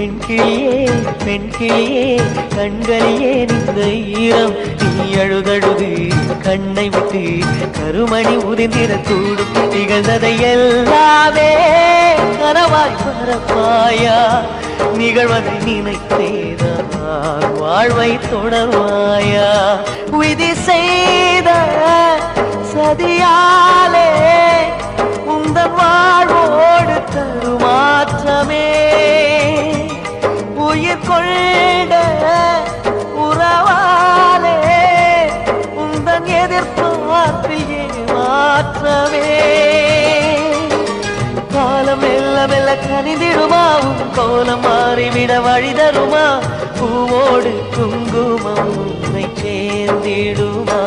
பெண்கிளியே பெண்கிளியே கண்களியே இந்த ஈரம் நீ அழுதழுது கண்ணை விட்டு கருமணி உதிர்ந்திடக்கூடும் நிகழ்ந்ததை எல்லாமே கனவாய் பரப்பாயா நிகழ்வதை நினைத்தேதான் வாழ்வை தொடர்வாயா விதி செய்த சதியாலே உந்தன் வாழ்வோடு தருமாற்றமே உயிர் கொண்ட உறவாலே உந்தன் எதிர்பார்ப்பில் ஏமாற்றமே காலம் மெல்ல மெல்ல கனிந்திடுமா உன் கோலம் மாறிவிட வழி தருமா பூவோடு குங்குமம் உன்னை சேர்ந்திடுமா